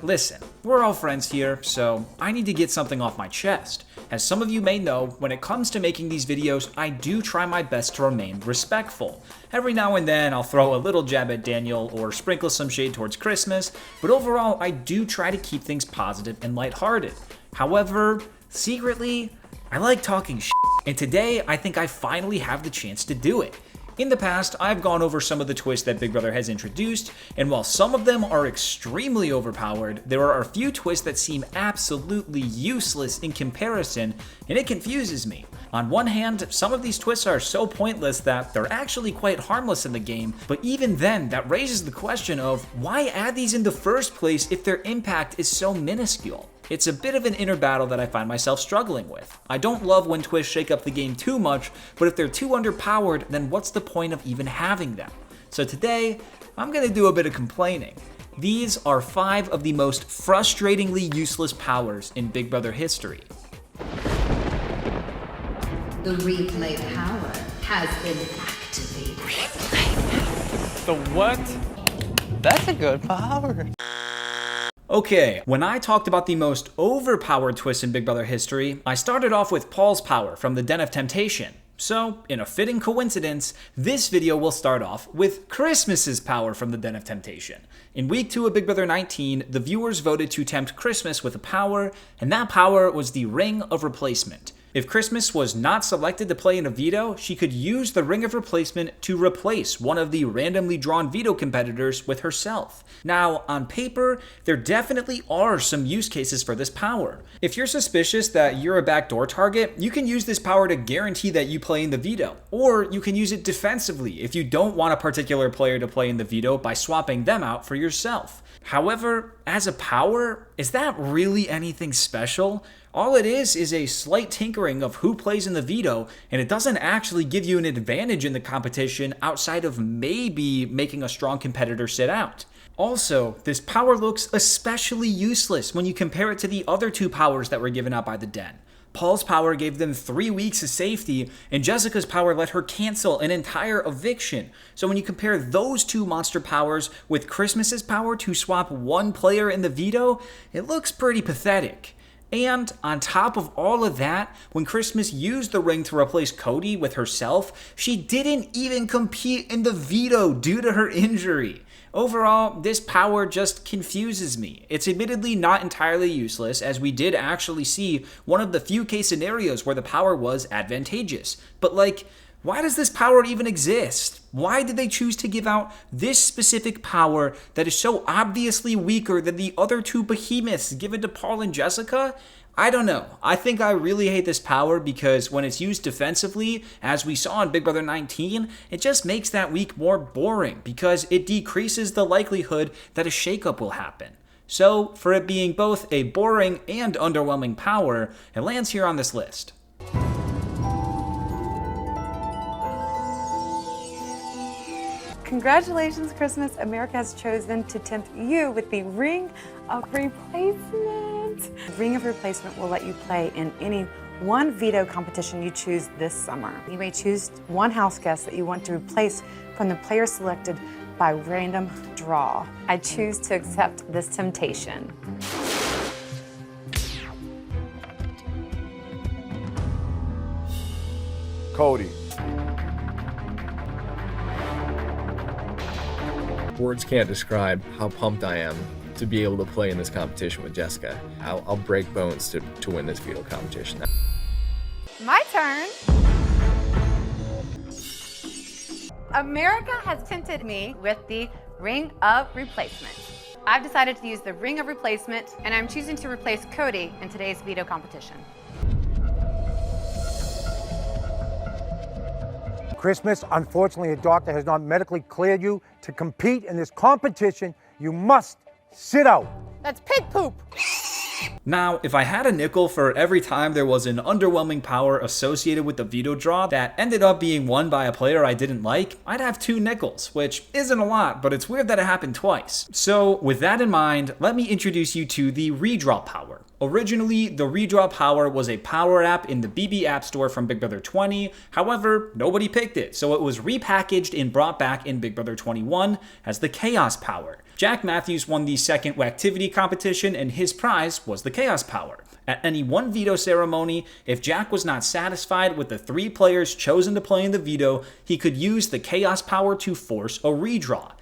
Listen, we're all friends here, so I need to get something off my chest. As some of you may know, when it comes to making these videos, I do try my best to remain respectful. Every now and then, I'll throw a little jab at Daniel or sprinkle some shade towards Christmas, but overall, I do try to keep things positive and lighthearted. However, secretly, I like talking shit, and today, I think I finally have the chance to do it. In the past, I've gone over some of the twists that Big Brother has introduced, and while some of them are extremely overpowered, there are a few twists that seem absolutely useless in comparison, and it confuses me. On one hand, some of these twists are so pointless that they're actually quite harmless in the game, but even then, that raises the question of why add these in the first place if their impact is so minuscule? It's a bit of an inner battle that I find myself struggling with. I don't love when twists shake up the game too much, but if they're too underpowered, then what's the point of even having them? So today, I'm gonna do a bit of complaining. These are 5 of the most frustratingly useless powers in Big Brother history. The replay power has been activated. The what? That's a good power. Okay, when I talked about the most overpowered twists in Big Brother history, I started off with Paul's power from the Den of Temptation. So, in a fitting coincidence, this video will start off with Christmas's power from the Den of Temptation. In week 2 of Big Brother 19, the viewers voted to tempt Christmas with a power, and that power was the Ring of Replacement. If Christmas was not selected to play in a veto, she could use the Ring of Replacement to replace one of the randomly drawn veto competitors with herself. Now, on paper, there definitely are some use cases for this power. If you're suspicious that you're a backdoor target, you can use this power to guarantee that you play in the veto. Or you can use it defensively if you don't want a particular player to play in the veto by swapping them out for yourself. However, as a power, is that really anything special? All it is a slight tinkering of who plays in the veto, and it doesn't actually give you an advantage in the competition outside of maybe making a strong competitor sit out. Also, this power looks especially useless when you compare it to the other 2 powers that were given out by the Den. Paul's power gave them 3 weeks of safety, and Jessica's power let her cancel an entire eviction. So when you compare those 2 monster powers with Christmas's power to swap 1 player in the veto, it looks pretty pathetic. And on top of all of that, when Christmas used the ring to replace Cody with herself, she didn't even compete in the veto due to her injury. Overall, this power just confuses me. It's admittedly not entirely useless, as we did actually see one of the few case scenarios where the power was advantageous. But why does this power even exist? Why did they choose to give out this specific power that is so obviously weaker than the other 2 behemoths given to Paul and Jessica? I don't know. I think I really hate this power because when it's used defensively, as we saw in Big Brother 19, it just makes that week more boring because it decreases the likelihood that a shakeup will happen. So, for it being both a boring and underwhelming power, it lands here on this list. Congratulations, Christmas. America has chosen to tempt you with the Ring of Replacement. The Ring of Replacement will let you play in any one veto competition you choose this summer. You may choose 1 house guest that you want to replace from the player selected by random draw. I choose to accept this temptation. Cody. Words can't describe how pumped I am to be able to play in this competition with Jessica. I'll break bones to win this veto competition. My turn. America has tempted me with the Ring of Replacement. I've decided to use the Ring of Replacement, and I'm choosing to replace Cody in today's veto competition. Christmas, unfortunately, a doctor has not medically cleared you to compete in this competition. You must sit out. That's pig poop. Now, if I had a nickel for every time there was an underwhelming power associated with the veto draw that ended up being won by a player I didn't like, I'd have 2 nickels, which isn't a lot, but it's weird that it happened twice. So, with that in mind, let me introduce you to the Redraw power. Originally, the Redraw power was a power app in the BB App Store from Big Brother 20, however, nobody picked it, so it was repackaged and brought back in Big Brother 21 as the Chaos power. Jack Matthews won the second Whacktivity competition, and his prize was the Chaos Power. At any one veto ceremony, if Jack was not satisfied with the 3 players chosen to play in the veto, he could use the Chaos Power to force a redraw.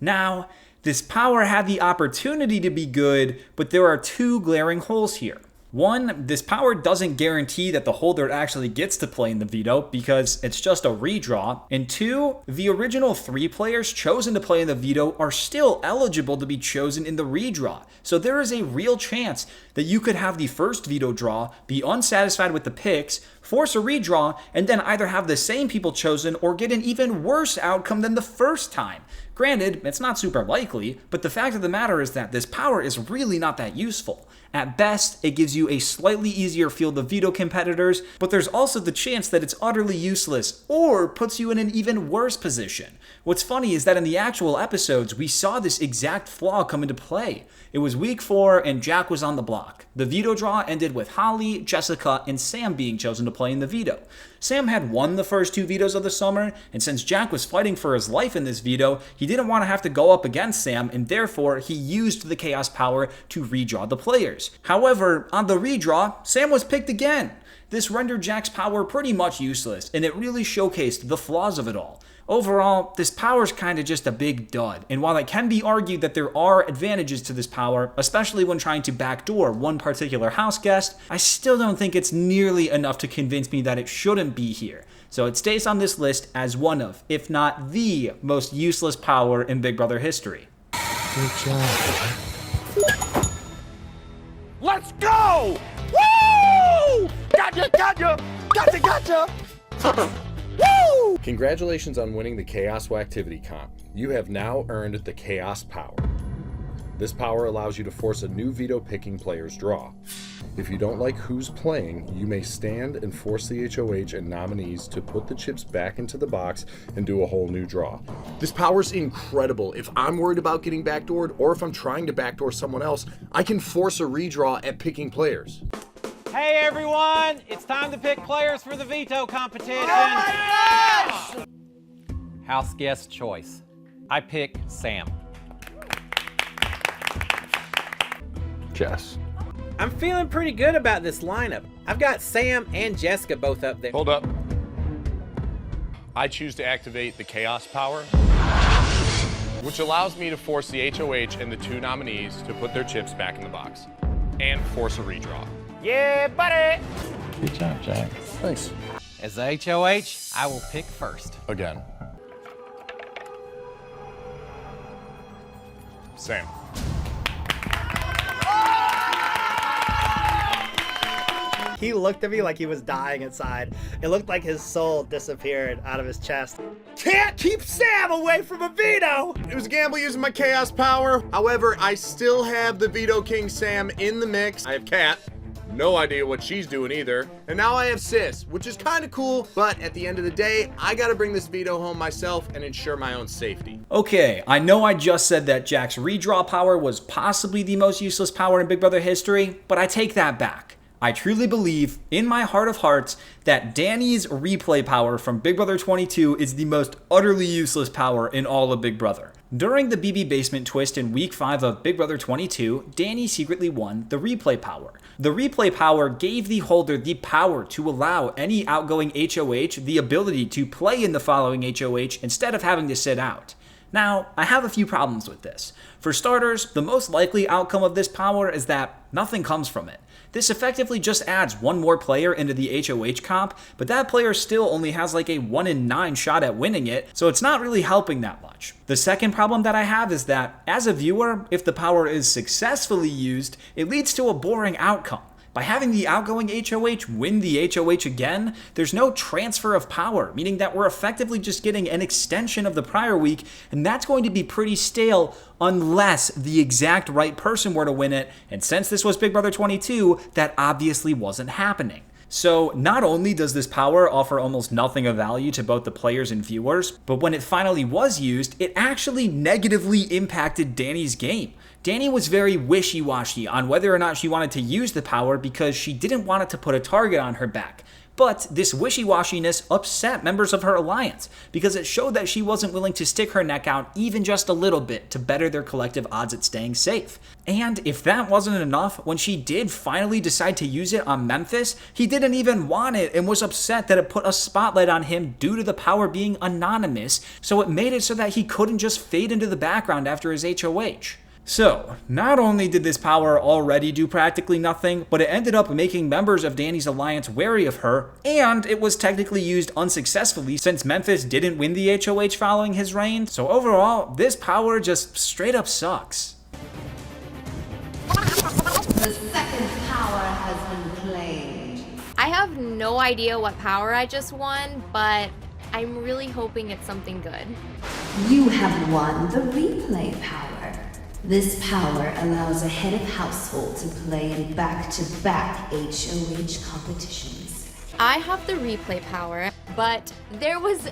Now, this power had the opportunity to be good, but there are 2 glaring holes here. One, this power doesn't guarantee that the holder actually gets to play in the veto because it's just a redraw. And 2, the original 3 players chosen to play in the veto are still eligible to be chosen in the redraw. So there is a real chance that you could have the first veto draw, be unsatisfied with the picks, force a redraw, and then either have the same people chosen or get an even worse outcome than the first time. Granted, it's not super likely, but the fact of the matter is that this power is really not that useful. At best, it gives you a slightly easier field of veto competitors, but there's also the chance that it's utterly useless or puts you in an even worse position. What's funny is that in the actual episodes, we saw this exact flaw come into play. It was week 4 and Jack was on the block. The veto draw ended with Holly, Jessica, and Sam being chosen to play in the veto. Sam had won the first 2 vetoes of the summer, and since Jack was fighting for his life in this veto, he didn't want to have to go up against Sam, and therefore he used the Chaos Power to redraw the players. However, on the redraw, Sam was picked again. This rendered Jack's power pretty much useless, and it really showcased the flaws of it all. Overall, this power is kind of just a big dud, and while it can be argued that there are advantages to this power, especially when trying to backdoor one particular house guest, I still don't think it's nearly enough to convince me that it shouldn't be here. So it stays on this list as one of, if not the most useless power in Big Brother history. Good job. Let's go! Woo! Gotcha! Woo! Congratulations on winning the Chaos Whacktivity comp. You have now earned the Chaos Power. This power allows you to force a new veto picking player's draw. If you don't like who's playing, you may stand and force the HOH and nominees to put the chips back into the box and do a whole new draw. This power's incredible. If I'm worried about getting backdoored, or if I'm trying to backdoor someone else, I can force a redraw at picking players. Hey everyone, it's time to pick players for the veto competition. Oh my gosh! House guest choice. I pick Sam. Jess. I'm feeling pretty good about this lineup. I've got Sam and Jessica both up there. Hold up. I choose to activate the Chaos Power, which allows me to force the HOH and the 2 nominees to put their chips back in the box and force a redraw. Yeah, buddy! Good job, Jack. Thanks. As the HOH, I will pick first. Again. Sam. He looked at me like he was dying inside. It looked like his soul disappeared out of his chest. Can't keep Sam away from a veto! It was a gamble using my Chaos Power. However, I still have the Veto King Sam in the mix. I have Kat. No idea what she's doing either. And now I have Sis, which is kind of cool, but at the end of the day, I gotta bring this veto home myself and ensure my own safety. Okay, I know I just said that Jack's redraw power was possibly the most useless power in Big Brother history, but I take that back. I truly believe, in my heart of hearts, that Danny's replay power from Big Brother 22 is the most utterly useless power in all of Big Brother. During the BB Basement twist in week 5 of Big Brother 22, Danny secretly won the replay power. The replay power gave the holder the power to allow any outgoing HOH the ability to play in the following HOH instead of having to sit out. Now, I have a few problems with this. For starters, the most likely outcome of this power is that nothing comes from it. This effectively just adds one more player into the HOH comp, but that player still only has like a 1 in 9 shot at winning it, so it's not really helping that much. The second problem that I have is that, as a viewer, if the power is successfully used, it leads to a boring outcome. By having the outgoing HOH win the HOH again, there's no transfer of power, meaning that we're effectively just getting an extension of the prior week, and that's going to be pretty stale unless the exact right person were to win it, and since this was Big Brother 22, that obviously wasn't happening. So not only does this power offer almost nothing of value to both the players and viewers, but when it finally was used, it actually negatively impacted Danny's game. Danny was very wishy-washy on whether or not she wanted to use the power because she didn't want it to put a target on her back. But this wishy-washiness upset members of her alliance because it showed that she wasn't willing to stick her neck out even just a little bit to better their collective odds at staying safe. And if that wasn't enough, when she did finally decide to use it on Memphis, he didn't even want it and was upset that it put a spotlight on him due to the power being anonymous, so it made it so that he couldn't just fade into the background after his HOH. So, not only did this power already do practically nothing, but it ended up making members of Danny's alliance wary of her, and it was technically used unsuccessfully since Memphis didn't win the HOH following his reign, so overall, this power just straight up sucks. The second power has been claimed. I have no idea what power I just won, but I'm really hoping it's something good. You have won the replay power. This power allows a head of household to play in back-to-back HOH competitions. I have the replay power, but there was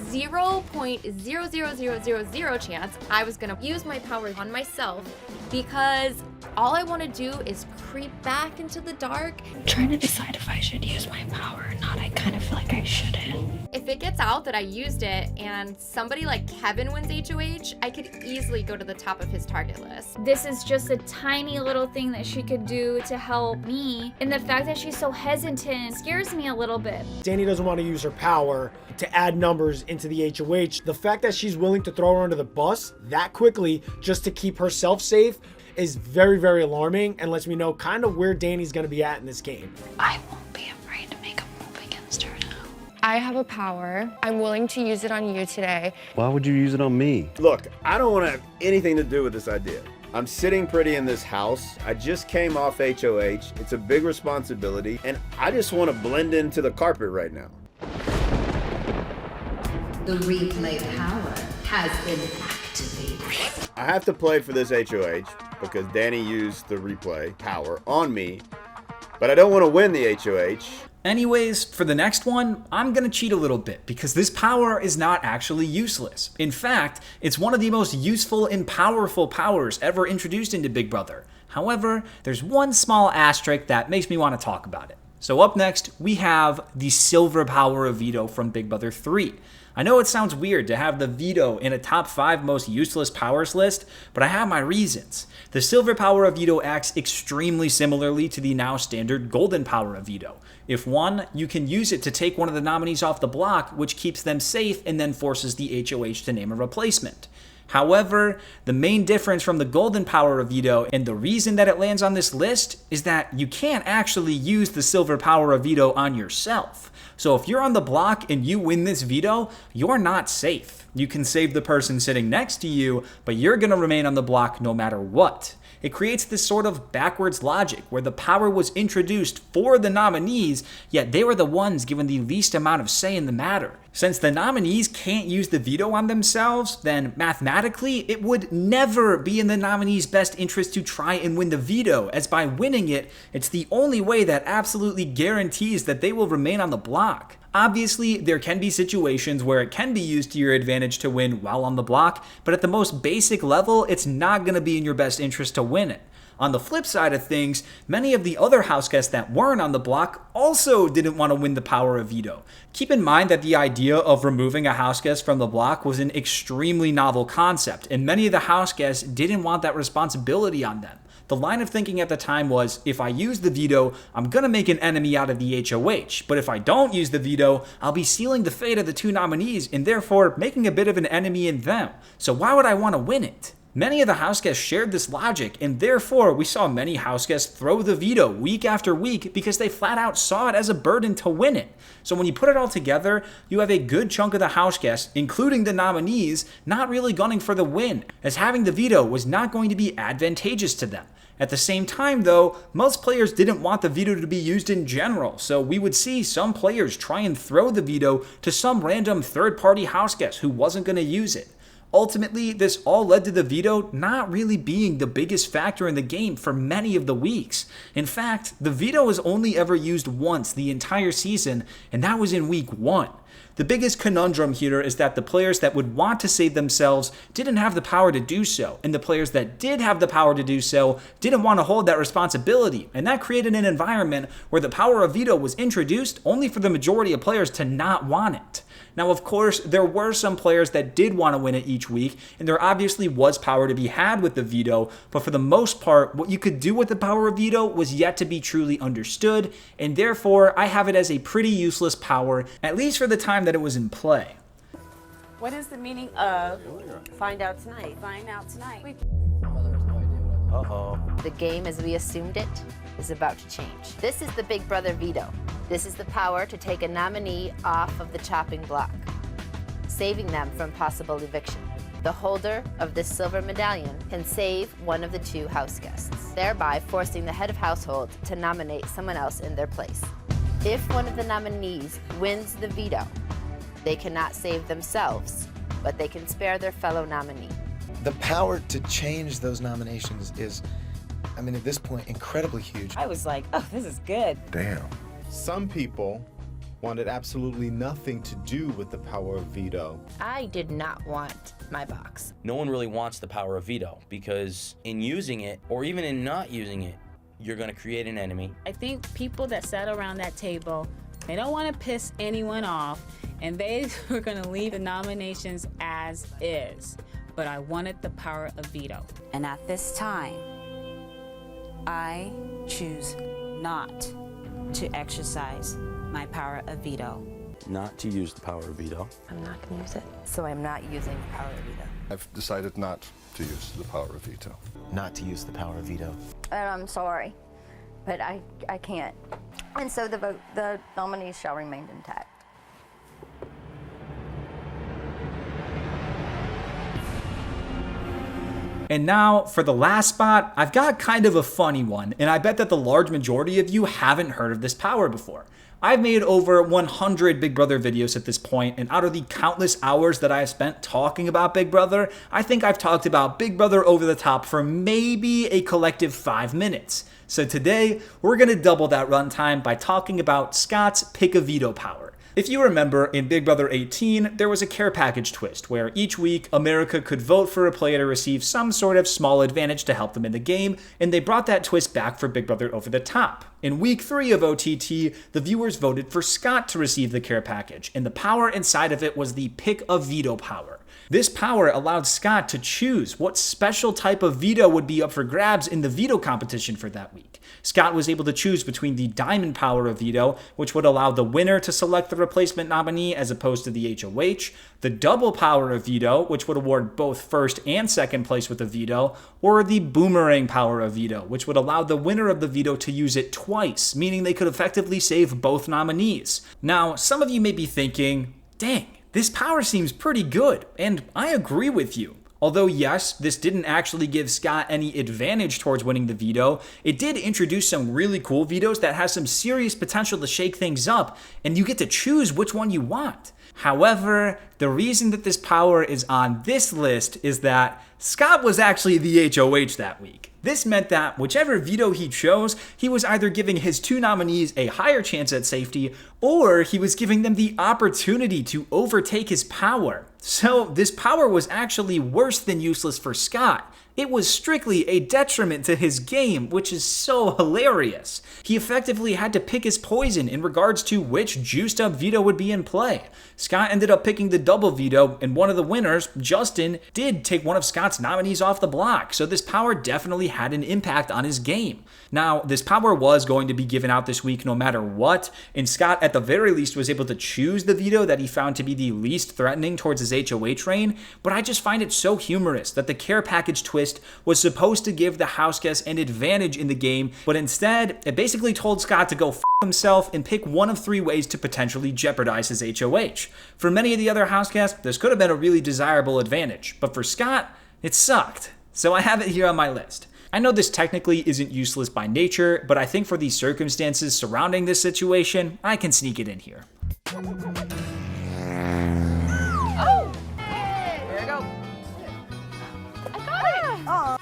0.00000 chance I was gonna use my power on myself because all I want to do is creep back into the dark. I'm trying to decide if I should use my power or not. I kind of feel like I shouldn't. If it gets out that I used it and somebody like Kevin wins HOH, I could easily go to the top of his target list. This is just a tiny little thing that she could do to help me, and the fact that she's so hesitant scares me a little bit. Danny doesn't want to use her power to add numbers into the HOH. The fact that she's willing to throw her under the bus that quickly just to keep herself safe is very, very alarming and lets me know kind of where Danny's going to be at in this game. I won't be afraid to make a move against her now. I have a power. I'm willing to use it on you today. Why would you use it on me? Look, I don't want to have anything to do with this idea. I'm sitting pretty in this house. I just came off HOH. It's a big responsibility, and I just want to blend into the carpet right now. The replay power has been activated. I have to play for this HOH because Danny used the replay power on me, but I don't want to win the HOH. Anyways, for the next one, I'm gonna cheat a little bit because this power is not actually useless. In fact, it's one of the most useful and powerful powers ever introduced into Big Brother. However, there's one small asterisk that makes me want to talk about it. So up next, we have the silver power of veto from Big Brother 3. I know it sounds weird to have the veto in a top 5 most useless powers list, but I have my reasons. The silver power of veto acts extremely similarly to the now standard golden power of veto. If won, you can use it to take one of the nominees off the block, which keeps them safe and then forces the HOH to name a replacement. However, the main difference from the golden power of veto and the reason that it lands on this list is that you can't actually use the silver power of veto on yourself. So if you're on the block and you win this veto, you're not safe. You can save the person sitting next to you, but you're going to remain on the block no matter what. It creates this sort of backwards logic where the power was introduced for the nominees, yet they were the ones given the least amount of say in the matter. Since the nominees can't use the veto on themselves, then mathematically, it would never be in the nominees' best interest to try and win the veto, as by winning it, it's the only way that absolutely guarantees that they will remain on the block. Obviously, there can be situations where it can be used to your advantage to win while on the block, but at the most basic level, it's not going to be in your best interest to win it. On the flip side of things, many of the other house guests that weren't on the block also didn't want to win the power of veto. Keep in mind that the idea of removing a house guest from the block was an extremely novel concept, and many of the house guests didn't want that responsibility on them. The line of thinking at the time was, if I use the veto, I'm going to make an enemy out of the HOH, but if I don't use the veto, I'll be sealing the fate of the 2 nominees and therefore making a bit of an enemy in them. So why would I want to win it? Many of the house guests shared this logic, and therefore we saw many house guests throw the veto week after week because they flat out saw it as a burden to win it. So when you put it all together, you have a good chunk of the house guests, including the nominees, not really gunning for the win, as having the veto was not going to be advantageous to them. At the same time, though, most players didn't want the veto to be used in general, so we would see some players try and throw the veto to some random third-party house guest who wasn't going to use it. Ultimately, this all led to the veto not really being the biggest factor in the game for many of the weeks. In fact, the veto was only ever used once the entire season, and that was in week 1. The biggest conundrum here is that the players that would want to save themselves didn't have the power to do so, and the players that did have the power to do so didn't want to hold that responsibility, and that created an environment where the power of veto was introduced only for the majority of players to not want it. Now, of course, there were some players that did want to win it each week, and there obviously was power to be had with the veto, but for the most part, what you could do with the power of veto was yet to be truly understood, and therefore, I have it as a pretty useless power, at least for the time that it was in play. What is the meaning of find out tonight? Find out tonight. Uh-oh. The game as we assumed it is about to change. This is the Big Brother veto. This is the power to take a nominee off of the chopping block, saving them from possible eviction. The holder of this silver medallion can save one of the two house guests, thereby forcing the head of household to nominate someone else in their place. If one of the nominees wins the veto, they cannot save themselves, but they can spare their fellow nominee. The power to change those nominations is, I mean, at this point, incredibly huge. I was like, oh, this is good. Damn. Some people wanted absolutely nothing to do with the power of veto. I did not want my box. No one really wants the power of veto because in using it, or even in not using it, you're going to create an enemy. I think people that sat around that table, they don't want to piss anyone off, and they were going to leave the nominations as is. But I wanted the power of veto. And at this time, I choose not to exercise my power of veto. Not to use the power of veto. I'm not going to use it, so I'm not using the power of veto. I've decided not to use the power of veto. Not to use the power of veto. And I'm sorry, but I can't. And so the nominees shall remain intact. And now, for the last spot, I've got kind of a funny one, and I bet that the large majority of you haven't heard of this power before. I've made over 100 Big Brother videos at this point, and out of the countless hours that I have spent talking about Big Brother, I think I've talked about Big Brother over the top for maybe a collective 5 minutes. So today, we're going to double that runtime by talking about Scott's Pick-A-Veto power. If you remember, in Big Brother 18, there was a care package twist where each week America could vote for a player to receive some sort of small advantage to help them in the game, and they brought that twist back for Big Brother Over the Top. In week 3 of OTT, the viewers voted for Scott to receive the care package, and the power inside of it was the Pick-A-Veto power. This power allowed Scott to choose what special type of veto would be up for grabs in the veto competition for that week. Scott was able to choose between the diamond power of veto, which would allow the winner to select the replacement nominee as opposed to the HOH, the double power of veto, which would award both first and second place with a veto, or the boomerang power of veto, which would allow the winner of the veto to use it twice, meaning they could effectively save both nominees. Now, some of you may be thinking, dang, this power seems pretty good, and I agree with you. Although yes, this didn't actually give Scott any advantage towards winning the veto, it did introduce some really cool vetoes that has some serious potential to shake things up, and you get to choose which one you want. However, the reason that this power is on this list is that Scott was actually the HOH that week. This meant that whichever veto he chose, he was either giving his two nominees a higher chance at safety, or he was giving them the opportunity to overtake his power. So this power was actually worse than useless for Scott. It was strictly a detriment to his game, which is so hilarious. He effectively had to pick his poison in regards to which juiced up veto would be in play. Scott ended up picking the double veto, and one of the winners, Justin, did take one of Scott's nominees off the block, so this power definitely had an impact on his game. Now, this power was going to be given out this week no matter what, and Scott at the very least was able to choose the veto that he found to be the least threatening towards his HOH reign, but I just find it so humorous that the care package twist was supposed to give the house guests an advantage in the game, but instead, it basically told Scott to go f himself and pick one of 3 ways to potentially jeopardize his HOH. For many of the other house guests, this could have been a really desirable advantage, but for Scott, it sucked. So I have it here on my list. I know this technically isn't useless by nature, but I think for the circumstances surrounding this situation, I can sneak it in here. Oh! There we go. I got it! Oh.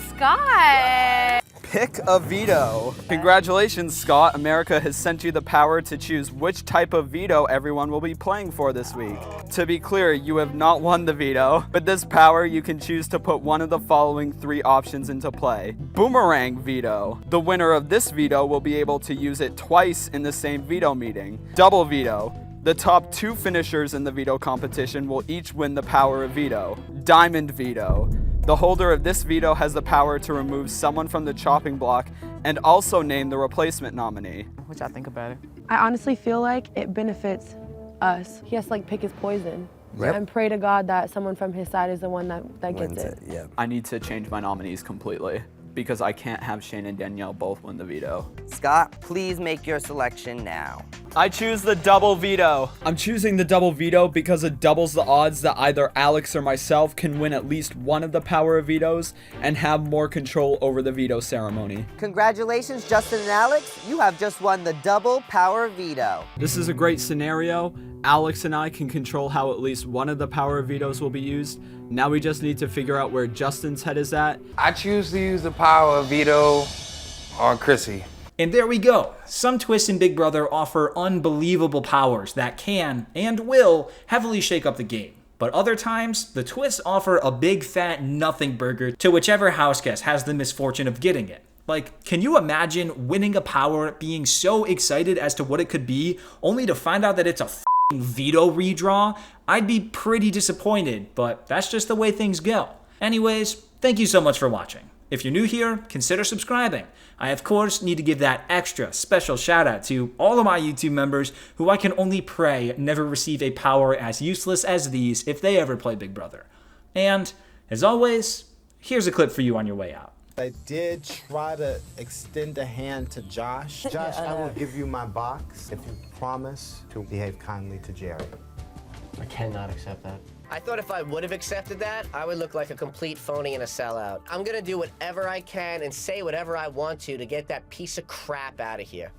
Scott! Pick-A-Veto. Congratulations, Scott. America has sent you the power to choose which type of veto everyone will be playing for this week. To be clear, you have not won the veto. With this power, you can choose to put one of the following 3 options into play. Boomerang veto. The winner of this veto will be able to use it twice in the same veto meeting. Double veto. The top 2 finishers in the veto competition will each win the power of veto. Diamond veto. The holder of this veto has the power to remove someone from the chopping block and also name the replacement nominee. What y'all think about it? I honestly feel like it benefits us. He has to like pick his poison. Yep. And pray to God that someone from his side is the one that gets it. Yeah. I need to change my nominees completely because I can't have Shane and Danielle both win the veto. Scott, please make your selection now. I choose the double veto. I'm choosing the double veto because it doubles the odds that either Alex or myself can win at least one of the power of vetoes and have more control over the veto ceremony. Congratulations, Justin and Alex. You have just won the double power veto. This is a great scenario. Alex and I can control how at least one of the power of vetoes will be used. Now we just need to figure out where Justin's head is at. I choose to use the power of veto on Chrissy. And there we go. Some twists in Big Brother offer unbelievable powers that can, and will, heavily shake up the game. But other times, the twists offer a big fat nothing burger to whichever house guest has the misfortune of getting it. Like, can you imagine winning a power, being so excited as to what it could be, only to find out that it's a f***ing veto redraw? I'd be pretty disappointed, but that's just the way things go. Anyways, thank you so much for watching. If you're new here, consider subscribing. I, of course, need to give that extra special shout out to all of my YouTube members who I can only pray never receive a power as useless as these if they ever play Big Brother. And, as always, here's a clip for you on your way out. I did try to extend a hand to Josh. Josh, I will give you my box if you promise to behave kindly to Gerry. I cannot accept that. I thought if I would have accepted that, I would look like a complete phony and a sellout. I'm gonna do whatever I can and say whatever I want to get that piece of crap out of here.